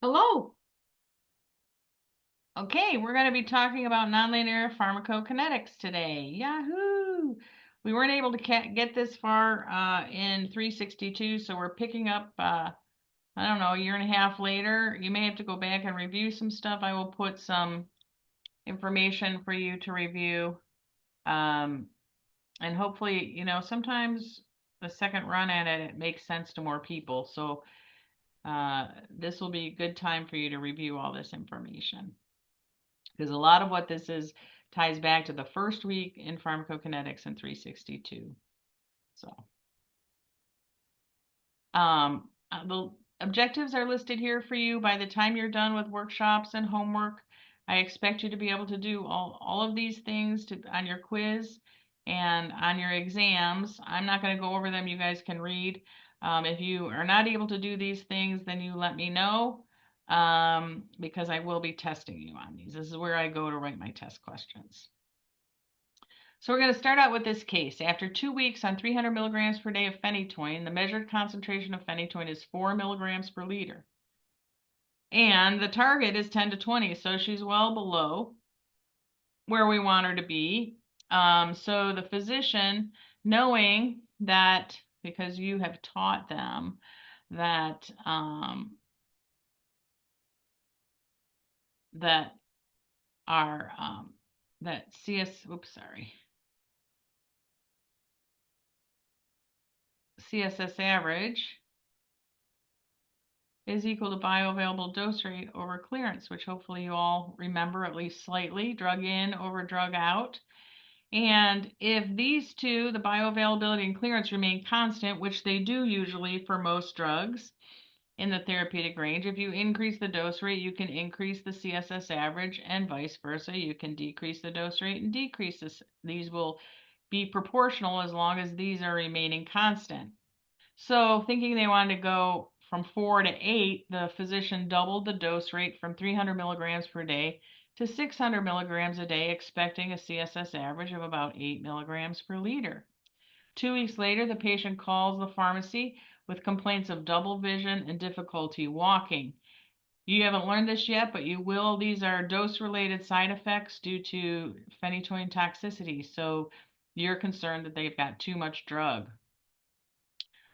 Hello. Okay, we're going to be talking about nonlinear pharmacokinetics today. Yahoo! We weren't able to get this far in 362, so we're picking up, I don't know, a year and a half later. You may have to go back and review some stuff. I will put some information for you to review. Um, and hopefully, sometimes the second run at it makes sense to more people. So this will be a good time for you to review all this information, because a lot of what this is ties back to the first week in pharmacokinetics in 362. So the objectives are listed here for you. By the time you're done with workshops and homework, I expect you to be able to do all of these things on your quiz and on your exams. I'm not going to go over them. You guys can read. If you are not able to do these things, then you let me know, because I will be testing you on these. This is where I go to write my test questions. So we're going to start out with this case. After 2 weeks on 300 milligrams per day of phenytoin, the measured concentration of phenytoin is 4 milligrams per liter. And the target is 10 to 20, so she's well below where we want her to be. So the physician, knowing that, because you have taught them that that our that CSS average is equal to bioavailable dose rate over clearance, which hopefully you all remember at least slightly, drug in over drug out. And if these two, the bioavailability and clearance, remain constant, which they do usually for most drugs in the therapeutic range, if you increase the dose rate, you can increase the CSS average, and vice versa. You can decrease the dose rate and decrease this. These will be proportional as long as these are remaining constant. So thinking they wanted to go from 4 to 8, the physician doubled the dose rate from 300 milligrams per day to 600 milligrams a day, expecting a CSS average of about 8 milligrams per liter. 2 weeks later, the patient calls the pharmacy with complaints of double vision and difficulty walking. You haven't learned this yet, but you will. These are dose-related side effects due to phenytoin toxicity. So you're concerned that they've got too much drug.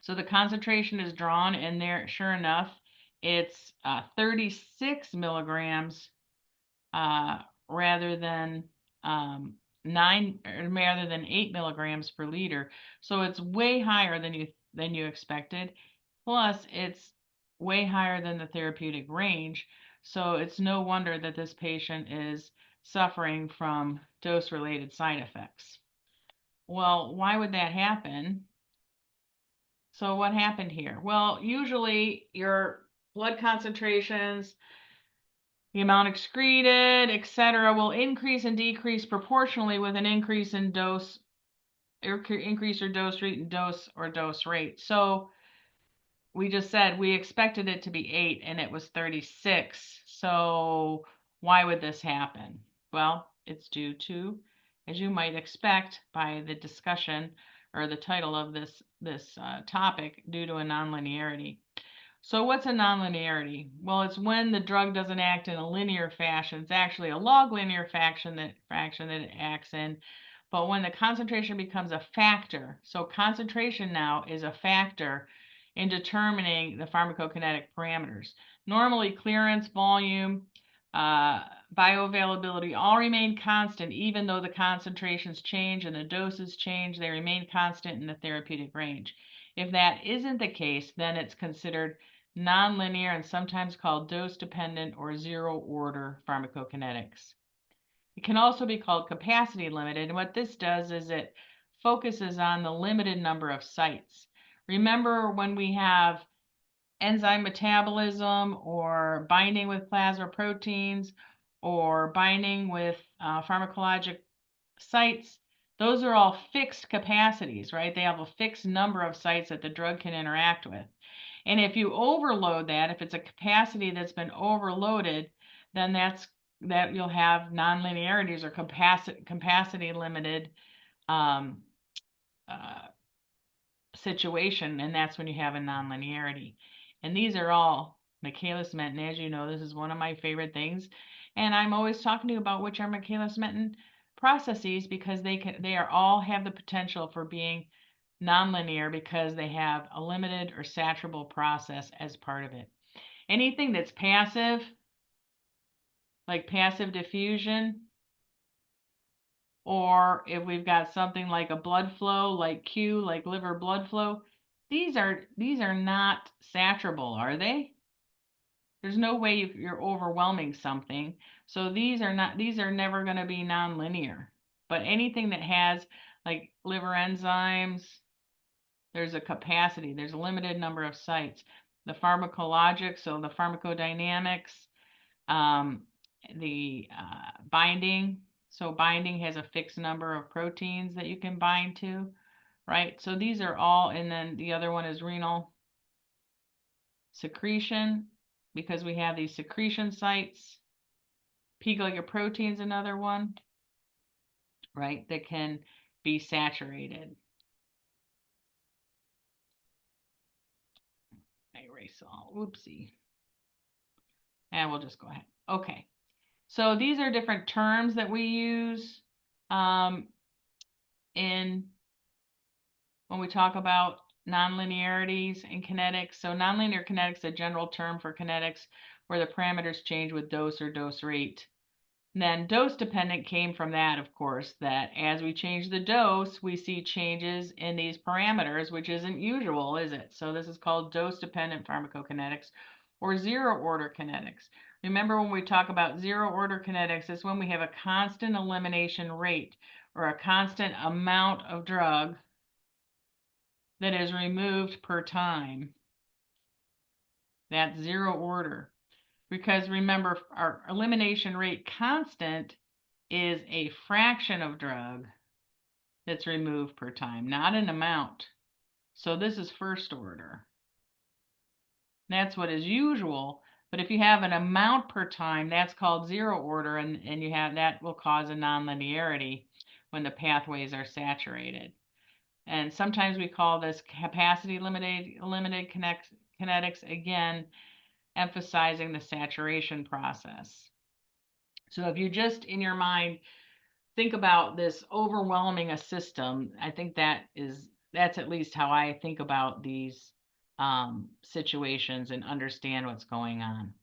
So the concentration is drawn, and there, sure enough, it's 36 milligrams rather than 8 milligrams per liter. So it's way higher than you expected. Plus, it's way higher than the therapeutic range. So it's no wonder that this patient is suffering from dose-related side effects. Well, why would that happen? So what happened here? Well, usually your blood concentrations, the amount excreted, etc., will increase and decrease proportionally with an increase in dose, or increase your dose rate and dose rate. So we just said we expected it to be 8 and it was 36. So why would this happen? Well, it's due to, as you might expect by the discussion or the title of this topic, due to a nonlinearity. So what's a nonlinearity? Well, it's when the drug doesn't act in a linear fashion. It's actually a log linear fraction that it acts in. But when the concentration becomes a factor, so concentration now is a factor in determining the pharmacokinetic parameters. Normally, clearance, volume, bioavailability all remain constant, even though the concentrations change and the doses change, they remain constant in the therapeutic range. If that isn't the case, then it's considered nonlinear and sometimes called dose-dependent or zero-order pharmacokinetics. It can also be called capacity limited, and what this does is it focuses on the limited number of sites. Remember when we have enzyme metabolism or binding with plasma proteins or binding with pharmacologic sites, those are all fixed capacities, right? They have a fixed number of sites that the drug can interact with. And if you overload that, if it's a capacity that's been overloaded, then that you'll have nonlinearities or capacity limited um, uh, situation, and that's when you have a nonlinearity. And these are all Michaelis-Menten, as you know, this is one of my favorite things. And I'm always talking to you about which are Michaelis-Menten processes because they are all have the potential for being nonlinear because they have a limited or saturable process as part of it. Anything that's passive, like passive diffusion, or if we've got something like a blood flow, like Q, like liver blood flow, these are not saturable, are they? There's no way you're overwhelming something. So these are never going to be nonlinear. But anything that has like liver enzymes, there's a capacity, there's a limited number of sites. The pharmacologic, so the pharmacodynamics, um, the binding, so binding has a fixed number of proteins that you can bind to, right? So these are all, and then the other one is renal secretion, because we have these secretion sites. P glycoprotein is another one, right, that can be saturated. I erase all, whoopsie. And we'll just go ahead. Okay, so these are different terms that we use um, in when we talk about nonlinearities in kinetics. So nonlinear kinetics is a general term for kinetics where the parameters change with dose or dose rate. And then dose dependent came from that, of course, that as we change the dose, we see changes in these parameters, which isn't usual, is it? So this is called dose dependent pharmacokinetics or zero order kinetics. Remember when we talk about zero order kinetics, it's when we have a constant elimination rate or a constant amount of drug that is removed per time. That's zero order. Because remember, our elimination rate constant is a fraction of drug that's removed per time, not an amount. So this is first order. That's what is usual. But if you have an amount per time, that's called zero order, and you have that will cause a nonlinearity when the pathways are saturated. And sometimes we call this capacity limited kinetics, again, emphasizing the saturation process. So if you just in your mind think about this overwhelming a system, I think that's at least how I think about these situations and understand what's going on.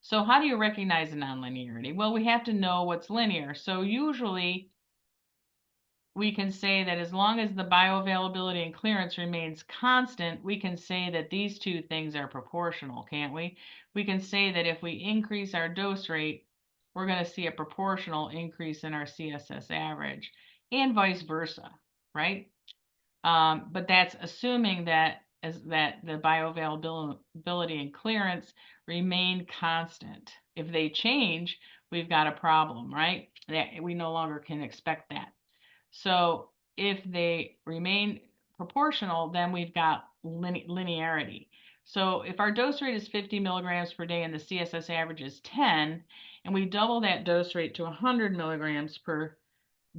So how do you recognize a nonlinearity? Well, we have to know what's linear. So usually we can say that as long as the bioavailability and clearance remains constant, we can say that these two things are proportional, can't we? We can say that if we increase our dose rate, we're going to see a proportional increase in our CSS average, and vice versa, right? But that's assuming that the bioavailability and clearance remain constant. If they change, we've got a problem, right? That we no longer can expect that. So if they remain proportional, then we've got linearity. So if our dose rate is 50 milligrams per day and the CSS average is 10, and we double that dose rate to 100 milligrams per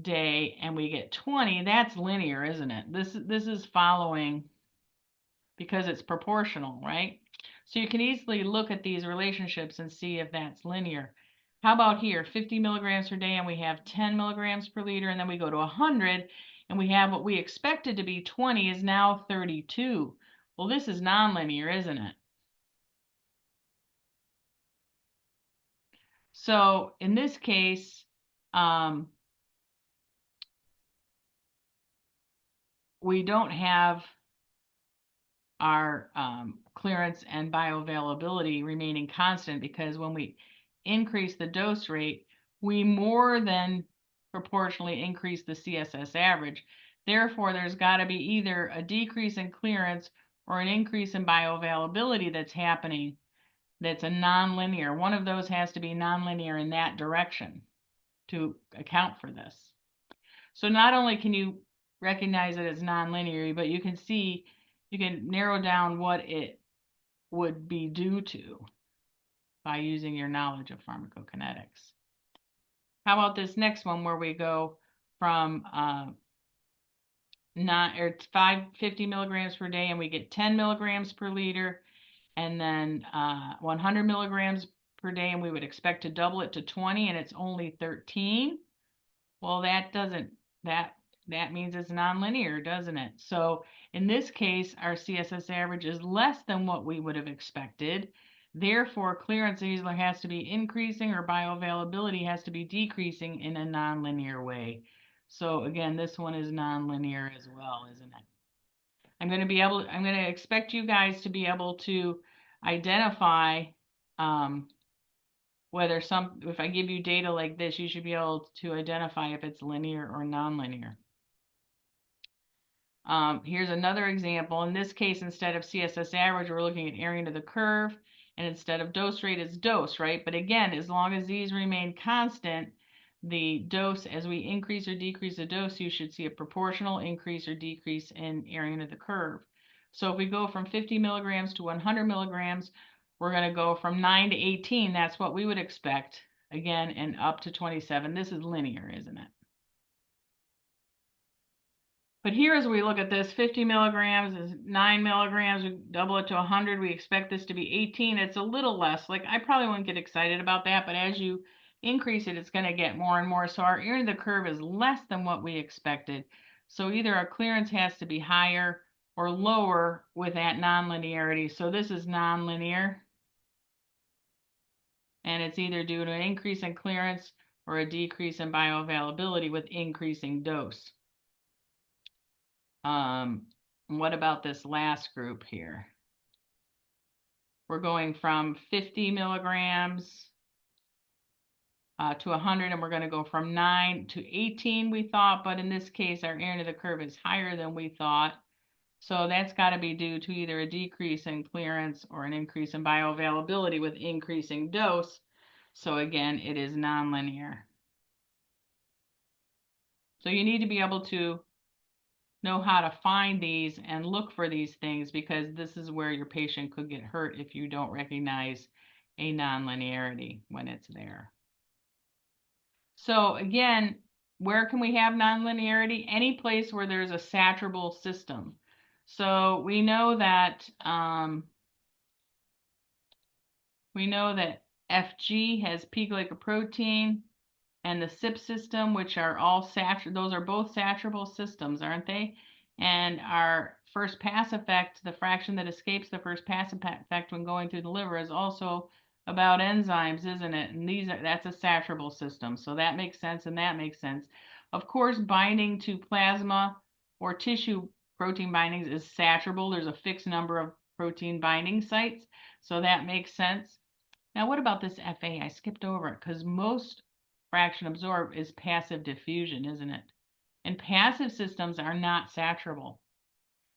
day and we get 20, that's linear, isn't it? This is following because it's proportional, right? So you can easily look at these relationships and see if that's linear. How about here, 50 milligrams per day and we have 10 milligrams per liter, and then we go to 100 and we have what we expected to be 20 is now 32. Well, this is nonlinear, isn't it? So in this case, we don't have our clearance and bioavailability remaining constant, because when we increase the dose rate, we more than proportionally increase the CSS average. Therefore, there's got to be either a decrease in clearance or an increase in bioavailability that's happening that's a nonlinear. One of those has to be nonlinear in that direction to account for this. So not only can you recognize it as nonlinear, but you can narrow down what it would be due to by using your knowledge of pharmacokinetics. How about this next one where we go from 50 milligrams per day and we get 10 milligrams per liter, and then 100 milligrams per day, and we would expect to double it to 20, and it's only 13. Well, that means it's nonlinear, doesn't it? So in this case, our CSS average is less than what we would have expected. Therefore, clearance either has to be increasing or bioavailability has to be decreasing in a nonlinear way. So again, this one is nonlinear as well, isn't it? I'm going to expect you guys to be able to identify if I give you data like this, you should be able to identify if it's linear or nonlinear. Here's another example. In this case, instead of CSS average, we're looking at area under the curve, and instead of dose rate, it's dose, right? But again, as long as these remain constant, the dose, as we increase or decrease the dose, you should see a proportional increase or decrease in area under the curve. So if we go from 50 milligrams to 100 milligrams, we're going to go from 9 to 18. That's what we would expect, again, and up to 27. This is linear, isn't it? But here, as we look at this, 50 milligrams is 9 milligrams. We double it to 100. We expect this to be 18. It's a little less. Like, I probably wouldn't get excited about that, but as you increase it, it's going to get more and more. So our area of the curve is less than what we expected. So either our clearance has to be higher or lower with that nonlinearity. So this is nonlinear, and it's either due to an increase in clearance or a decrease in bioavailability with increasing dose. What about this last group here? We're going from 50 milligrams to 100, and we're going to go from 9 to 18, we thought, but in this case, our area under the curve is higher than we thought. So that's got to be due to either a decrease in clearance or an increase in bioavailability with increasing dose. So again, it is nonlinear. So you need to be able to know how to find these and look for these things, because this is where your patient could get hurt if you don't recognize a nonlinearity when it's there. So again, where can we have nonlinearity? Any place where there's a saturable system. So we know that FG has P glycoprotein, and the CYP system, which are all those are both saturable systems, aren't they? And our first pass effect, the fraction that escapes the first pass effect when going through the liver, is also about enzymes, isn't it? And that's a saturable system. So that makes sense, and that makes sense. Of course, binding to plasma or tissue protein bindings is saturable. There's a fixed number of protein binding sites, so that makes sense. Now, what about this FA? I skipped over it because most fraction absorbed is passive diffusion, isn't it? And passive systems are not saturable.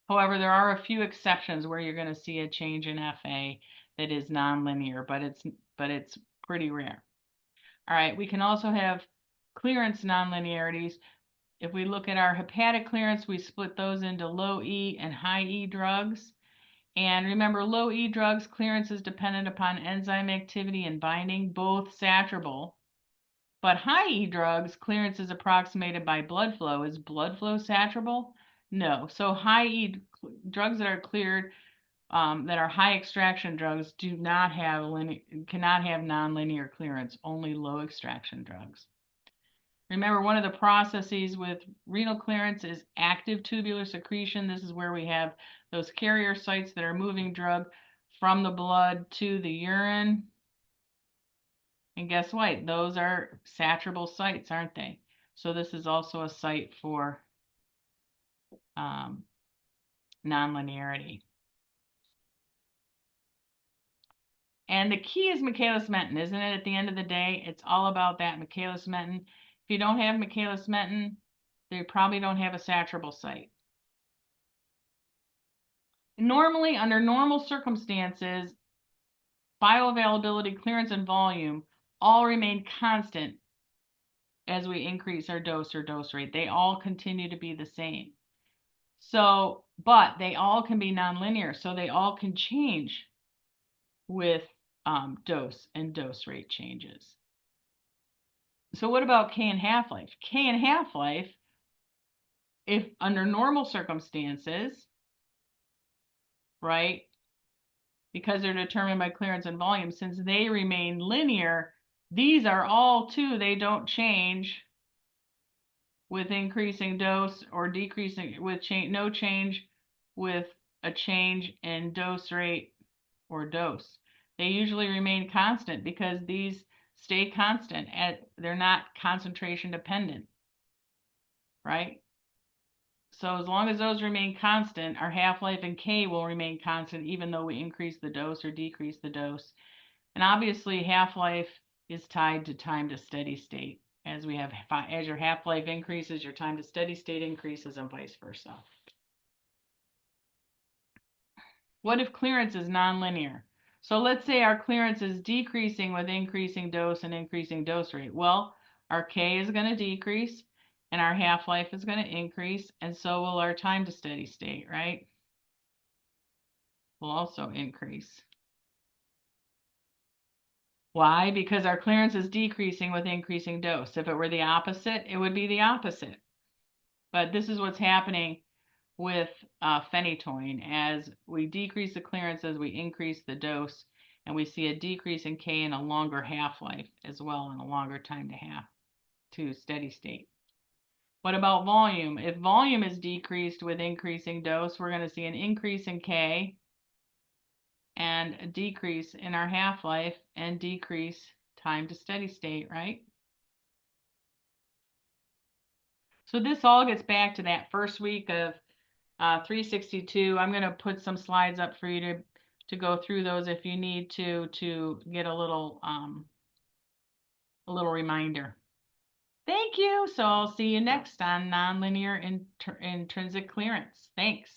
However, there are a few exceptions where you're going to see a change in FA that is nonlinear, but it's pretty rare. All right, we can also have clearance nonlinearities. If we look at our hepatic clearance, we split those into low E and high E drugs. And remember, low E drugs clearance is dependent upon enzyme activity and binding, both saturable. But high E drugs, clearance is approximated by blood flow. Is blood flow saturable? No. So high E drugs that are cleared, that are high extraction drugs, cannot have nonlinear clearance, only low extraction drugs. Remember, one of the processes with renal clearance is active tubular secretion. This is where we have those carrier sites that are moving drug from the blood to the urine. And guess what? Those are saturable sites, aren't they? So this is also a site for nonlinearity. And the key is Michaelis-Menten, isn't it? At the end of the day, it's all about that Michaelis-Menten. If you don't have Michaelis-Menten, they probably don't have a saturable site. Normally, under normal circumstances, bioavailability, clearance, and volume all remain constant as we increase our dose or dose rate. They all continue to be the same. So, but they all can be nonlinear, so they all can change with dose and dose rate changes. So what about K and half-life? K and half-life, if under normal circumstances, right, because they're determined by clearance and volume. Since they remain linear, these are all too, they don't change with increasing dose or decreasing with no change with a change in dose rate or dose. They usually remain constant because these stay constant they're not concentration dependent, right? So as long as those remain constant, our half-life and K will remain constant even though we increase the dose or decrease the dose. And obviously half-life is tied to time to steady state. As your half-life increases, your time to steady state increases and vice versa. What if clearance is nonlinear? So let's say our clearance is decreasing with increasing dose and increasing dose rate. Well, our K is going to decrease and our half-life is going to increase, and so will our time to steady state, right? Will also increase. Why? Because our clearance is decreasing with increasing dose. If it were the opposite, it would be the opposite. But this is what's happening with phenytoin. As we decrease the clearance, as we increase the dose, and we see a decrease in K and a longer half-life as well, and a longer time to steady state. What about volume? If volume is decreased with increasing dose, we're going to see an increase in K and a decrease in our half-life and decrease time to steady state, right? So this all gets back to that first week of 362. I'm going to put some slides up for you to go through those if you need to get a little reminder. Thank you. So I'll see you next on nonlinear intrinsic clearance. Thanks.